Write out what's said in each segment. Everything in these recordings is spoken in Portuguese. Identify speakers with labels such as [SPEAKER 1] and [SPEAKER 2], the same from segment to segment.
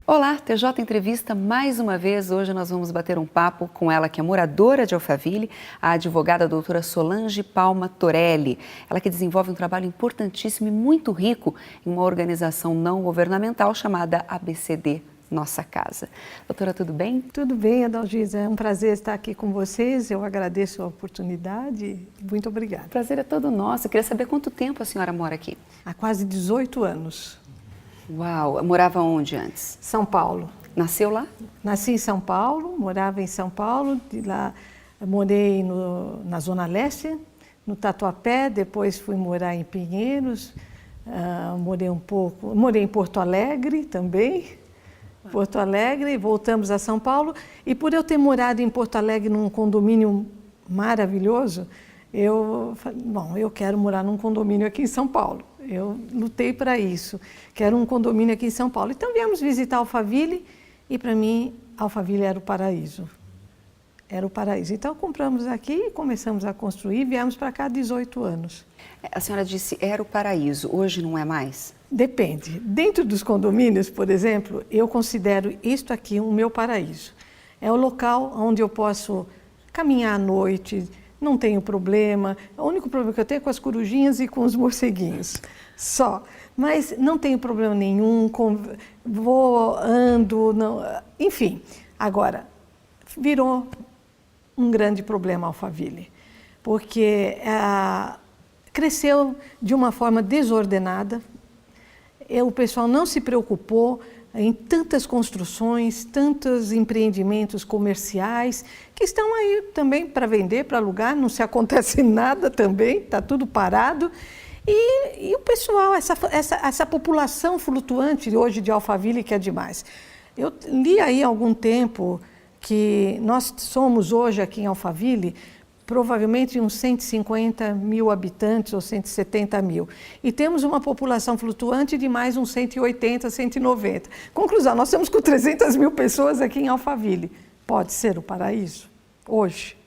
[SPEAKER 1] Olá, TJ Entrevista mais uma vez. Hoje nós vamos bater um papo com ela, que é moradora de Alphaville, a advogada doutora Solange Palma Torelli. Ela que desenvolve um trabalho importantíssimo e muito rico em uma organização não governamental chamada ABCD Nossa Casa. Doutora, tudo bem?
[SPEAKER 2] Tudo bem, Adalgisa. É um prazer estar aqui com vocês. Eu agradeço a oportunidade. Muito obrigada.
[SPEAKER 1] O prazer é todo nosso. Eu queria saber quanto tempo a senhora mora aqui.
[SPEAKER 2] Há quase 18 anos.
[SPEAKER 1] Uau! Morava onde antes?
[SPEAKER 2] São Paulo.
[SPEAKER 1] Nasceu lá?
[SPEAKER 2] Nasci em São Paulo, morava em São Paulo. De lá morei na Zona Leste, no Tatuapé. Depois fui morar em Pinheiros. Morei em Porto Alegre também. Porto Alegre, voltamos a São Paulo. E por eu ter morado em Porto Alegre num condomínio maravilhoso, eu falei, bom, eu quero morar num condomínio aqui em São Paulo. Eu lutei para isso, quero um condomínio aqui em São Paulo. Então viemos visitar Alphaville e para mim Alphaville era o paraíso. Era o paraíso. Então compramos aqui, começamos a construir, viemos para cá há 18 anos.
[SPEAKER 1] A senhora disse era o paraíso, hoje não é mais?
[SPEAKER 2] Depende. Dentro dos condomínios, por exemplo, eu considero isto aqui o meu paraíso. É o local onde eu posso caminhar à noite, não tenho problema. O único problema que eu tenho é com as corujinhas e com os morceguinhos, só. Mas não tenho problema nenhum, ando, não, enfim. Agora, virou um grande problema Alphaville, porque cresceu de uma forma desordenada, o pessoal não se preocupou em tantas construções, tantos empreendimentos comerciais que estão aí também para vender, para alugar, não se acontece nada também, está tudo parado. E o pessoal, essa população flutuante hoje de Alphaville que é demais. Eu li aí há algum tempo que nós somos hoje aqui em Alphaville provavelmente uns 150 mil habitantes ou 170 mil. E temos uma população flutuante de mais uns 180, 190. Conclusão, nós estamos com 300 mil pessoas aqui em Alphaville. Pode ser o paraíso? Hoje?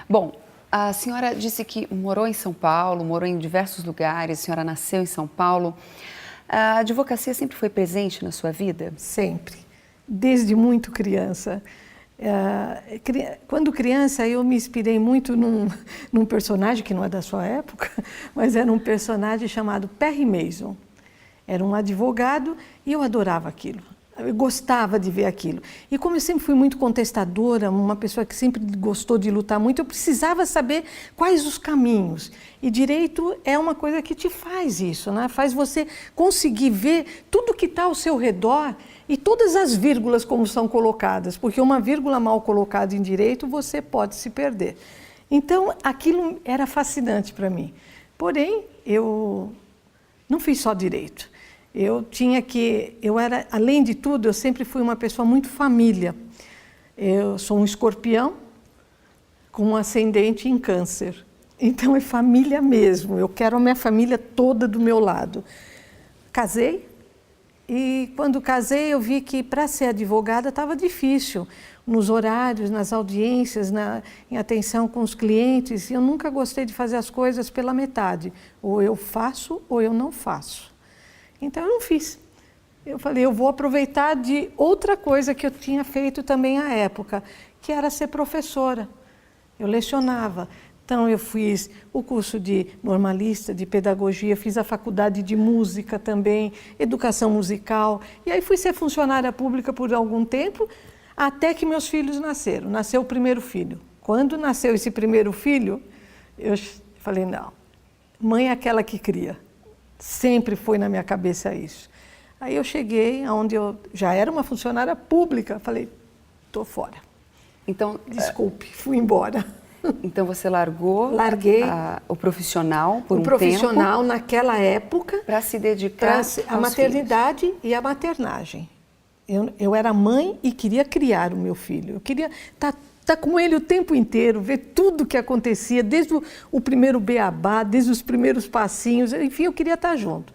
[SPEAKER 1] Bom, a senhora disse que morou em São Paulo, morou em diversos lugares, a senhora nasceu em São Paulo. A advocacia sempre foi presente na sua vida?
[SPEAKER 2] Sempre, desde muito criança. Quando criança, eu me inspirei muito num personagem que não é da sua época, mas era um personagem chamado Perry Mason. Era um advogado e eu adorava aquilo. Eu gostava de ver aquilo. E como eu sempre fui muito contestadora, uma pessoa que sempre gostou de lutar muito, eu precisava saber quais os caminhos. E direito é uma coisa que te faz isso, né? Faz você conseguir ver tudo que está ao seu redor e todas as vírgulas como são colocadas, porque uma vírgula mal colocada em direito, você pode se perder. Então, aquilo era fascinante para mim. Porém, eu não fiz só direito. Além de tudo, eu sempre fui uma pessoa muito família. Eu sou um escorpião com um ascendente em câncer. Então é família mesmo, eu quero a minha família toda do meu lado. Casei e quando casei eu vi que para ser advogada estava difícil. Nos horários, nas audiências, em atenção com os clientes. Eu nunca gostei de fazer as coisas pela metade. Ou eu faço ou eu não faço. Então eu não fiz. Eu falei, eu vou aproveitar de outra coisa que eu tinha feito também à época, que era ser professora. Eu lecionava. Então eu fiz o curso de normalista, de pedagogia, fiz a faculdade de música também, educação musical. E aí fui ser funcionária pública por algum tempo, até que meus filhos nasceram. Nasceu o primeiro filho. Quando nasceu esse primeiro filho, eu falei, não, mãe é aquela que cria. Sempre foi na minha cabeça isso. Aí eu cheguei onde eu já era uma funcionária pública, falei, estou fora.
[SPEAKER 1] Então,
[SPEAKER 2] desculpe, fui embora.
[SPEAKER 1] Então você larguei o profissional por um tempo? O
[SPEAKER 2] profissional naquela época.
[SPEAKER 1] Para se dedicar
[SPEAKER 2] à maternidade filhos. E à maternagem. Eu era mãe e queria criar o meu filho. Eu queria estar com ele o tempo inteiro, ver tudo o que acontecia, desde o primeiro beabá, desde os primeiros passinhos, enfim, eu queria estar junto.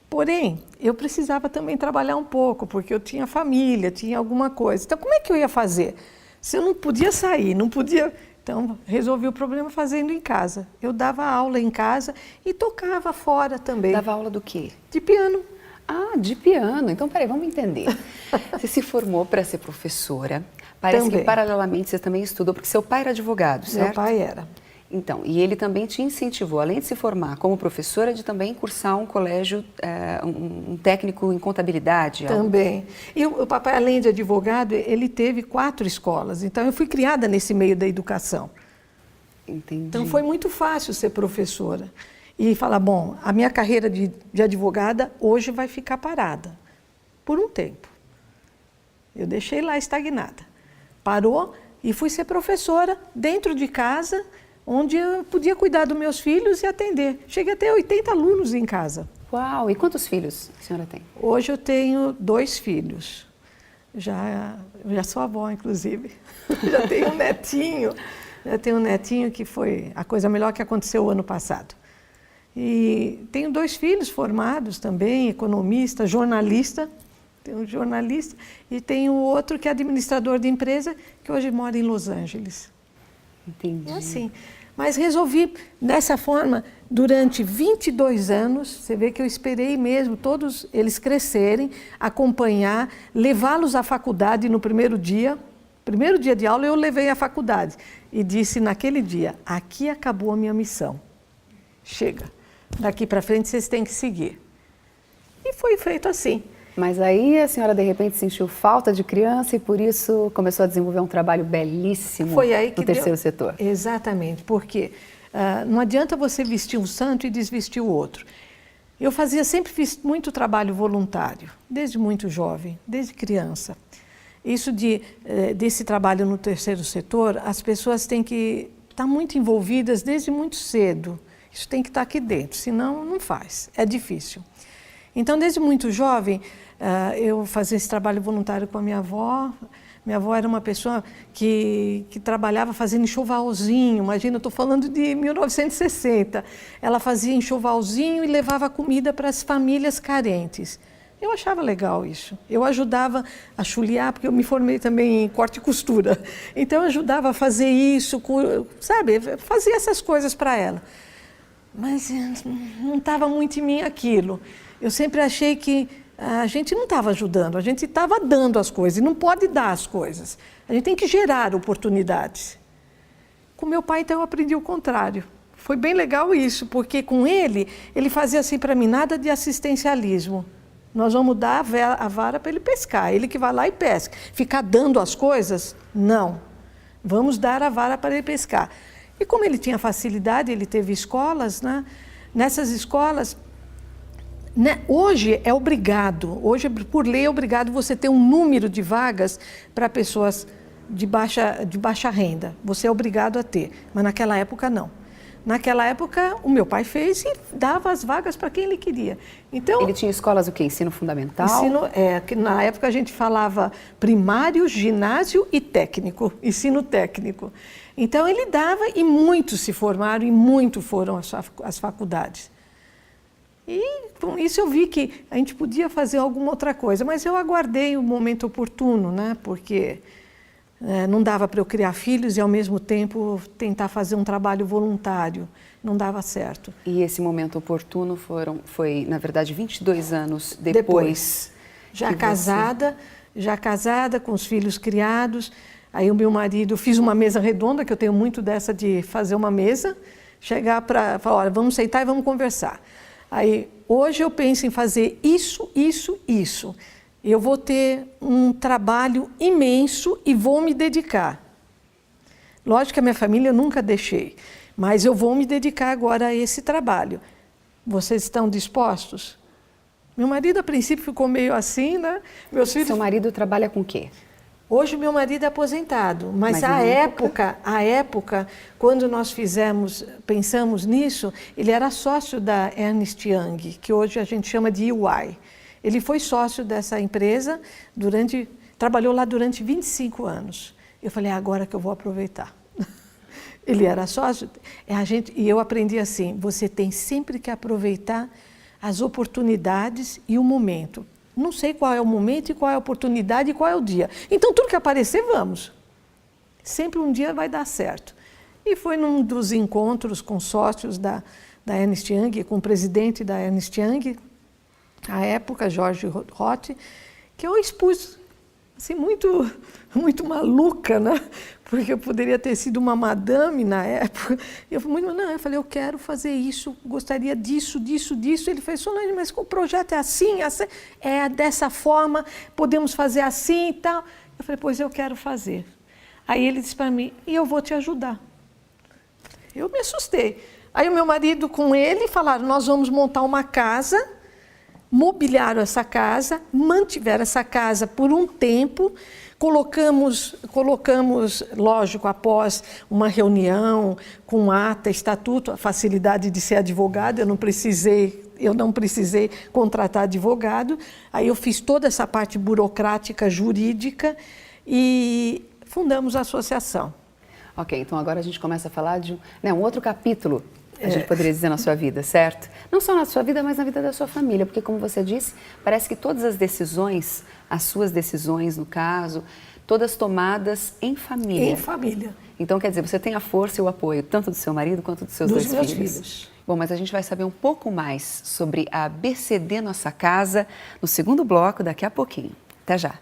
[SPEAKER 2] Porém, eu precisava também trabalhar um pouco, porque eu tinha família, tinha alguma coisa. Então, como é que eu ia fazer? Se eu não podia sair, não podia... Então, resolvi o problema fazendo em casa. Eu dava aula em casa e tocava fora também.
[SPEAKER 1] Dava aula do quê?
[SPEAKER 2] De piano.
[SPEAKER 1] Ah, de piano. Então, peraí, vamos entender. Você se formou para ser professora. Parece
[SPEAKER 2] Também.
[SPEAKER 1] que, paralelamente, você também estudou, porque seu pai era advogado, certo?
[SPEAKER 2] Meu pai era.
[SPEAKER 1] Então, e ele também te incentivou, além de se formar como professora, de também cursar um colégio, um técnico em contabilidade.
[SPEAKER 2] Também. E o papai, além de advogado, ele teve 4 escolas. Então, eu fui criada nesse meio da educação.
[SPEAKER 1] Entendi.
[SPEAKER 2] Então, foi muito fácil ser professora. E falar, bom, a minha carreira de advogada hoje vai ficar parada. Por um tempo. Eu deixei lá estagnada. Parou e fui ser professora dentro de casa, onde eu podia cuidar dos meus filhos e atender. Cheguei a ter 80 alunos em casa.
[SPEAKER 1] Uau! E quantos filhos a senhora tem?
[SPEAKER 2] Hoje eu tenho 2 filhos. Já sou avó, inclusive. Já tenho um netinho. Já tenho um netinho que foi a coisa melhor que aconteceu o ano passado. E tenho 2 filhos formados também, economista, jornalista. Tenho um jornalista e tenho outro que é administrador de empresa, que hoje mora em Los Angeles.
[SPEAKER 1] Entendi.
[SPEAKER 2] É assim. Mas resolvi, dessa forma, durante 22 anos, você vê que eu esperei mesmo todos eles crescerem, acompanhar, levá-los à faculdade no primeiro dia de aula eu levei à faculdade e disse naquele dia, aqui acabou a minha missão, chega, daqui para frente vocês têm que seguir. E foi feito assim.
[SPEAKER 1] Mas aí a senhora de repente sentiu falta de criança e por isso começou a desenvolver um trabalho belíssimo
[SPEAKER 2] Foi aí que
[SPEAKER 1] no terceiro setor.
[SPEAKER 2] Exatamente, porque não adianta você vestir um santo e desvestir o outro. Eu sempre fiz muito trabalho voluntário, desde muito jovem, desde criança. Isso desse trabalho no terceiro setor, as pessoas têm que estar muito envolvidas desde muito cedo. Isso tem que estar aqui dentro, senão não faz, é difícil. Então, desde muito jovem, eu fazia esse trabalho voluntário com a minha avó. Minha avó era uma pessoa que trabalhava fazendo enxovalzinho. Imagina, eu estou falando de 1960. Ela fazia enxovalzinho e levava comida para as famílias carentes. Eu achava legal isso. Eu ajudava a chulear, porque eu me formei também em corte e costura. Então, eu ajudava a fazer isso, sabe? Fazia essas coisas para ela. Mas não estava muito em mim aquilo. Eu sempre achei que a gente não estava ajudando, a gente estava dando as coisas, e não pode dar as coisas. A gente tem que gerar oportunidades. Com meu pai, então, eu aprendi o contrário. Foi bem legal isso, porque com ele fazia assim para mim, nada de assistencialismo. Nós vamos dar a vara para ele pescar, ele que vai lá e pesca. Ficar dando as coisas? Não. Vamos dar a vara para ele pescar. E como ele tinha facilidade, ele teve escolas, né? Nessas escolas, né? Hoje é obrigado, hoje por lei é obrigado você ter um número de vagas para pessoas de baixa renda. Você é obrigado a ter, mas naquela época não. Naquela época, o meu pai fez e dava as vagas para quem ele queria. Então,
[SPEAKER 1] ele tinha escolas o quê? Ensino fundamental?
[SPEAKER 2] Que na época a gente falava primário, ginásio e técnico, ensino técnico. Então ele dava e muitos se formaram e muito foram às faculdades. E com isso eu vi que a gente podia fazer alguma outra coisa, mas eu aguardei o momento oportuno, né? Porque não dava para eu criar filhos e ao mesmo tempo tentar fazer um trabalho voluntário, não dava certo.
[SPEAKER 1] E esse momento oportuno foi na verdade, 22 anos depois.
[SPEAKER 2] Já casada, com os filhos criados. Aí o meu marido, fiz uma mesa redonda, que eu tenho muito dessa de fazer uma mesa, chegar para falar, olha, vamos sentar e vamos conversar. Aí, hoje eu penso em fazer isso, isso, isso. Eu vou ter um trabalho imenso e vou me dedicar. Lógico que a minha família eu nunca deixei, mas eu vou me dedicar agora a esse trabalho. Vocês estão dispostos? Meu marido, a princípio, ficou meio assim, né? Meus filhos...
[SPEAKER 1] Seu marido trabalha com o quê?
[SPEAKER 2] Hoje meu marido é aposentado, mas à época, quando nós pensamos nisso, ele era sócio da Ernst Young, que hoje a gente chama de EY. Ele foi sócio dessa empresa, trabalhou lá durante 25 anos. Eu falei, é agora que eu vou aproveitar. Ele era sócio, e eu aprendi assim, você tem sempre que aproveitar as oportunidades e o momento. Não sei qual é o momento e qual é a oportunidade e qual é o dia. Então, tudo que aparecer, vamos. Sempre um dia vai dar certo. E foi num dos encontros com sócios da Ernst Young, com o presidente da Ernst Young, à época, Jorge Roth, que eu expus, assim, muito maluca, né? Porque eu poderia ter sido uma madame na época. Eu falei, eu quero fazer isso, gostaria disso. Ele fez, Solange, mas o projeto é assim, é dessa forma, podemos fazer assim e tal. Eu falei, pois eu quero fazer. Aí ele disse para mim, e eu vou te ajudar. Eu me assustei. Aí o meu marido com ele falaram, nós vamos montar uma casa, mobiliaram essa casa, mantiveram essa casa por um tempo, colocamos, lógico, após uma reunião com ata, estatuto, a facilidade de ser advogada, eu não precisei contratar advogado. Aí eu fiz toda essa parte burocrática, jurídica e fundamos a associação.
[SPEAKER 1] Ok, então agora a gente começa a falar de um outro capítulo, a gente poderia dizer, na sua vida, certo? Não só na sua vida, mas na vida da sua família, porque como você disse, parece que todas as decisões, as suas decisões no caso, todas tomadas em família.
[SPEAKER 2] Em família.
[SPEAKER 1] Então quer dizer, você tem a força e o apoio tanto do seu marido quanto dos seus dois
[SPEAKER 2] meus
[SPEAKER 1] filhos.
[SPEAKER 2] filhos.
[SPEAKER 1] Bom, mas a gente vai saber um pouco mais sobre a BCD Nossa Casa no segundo bloco daqui a pouquinho. Até já!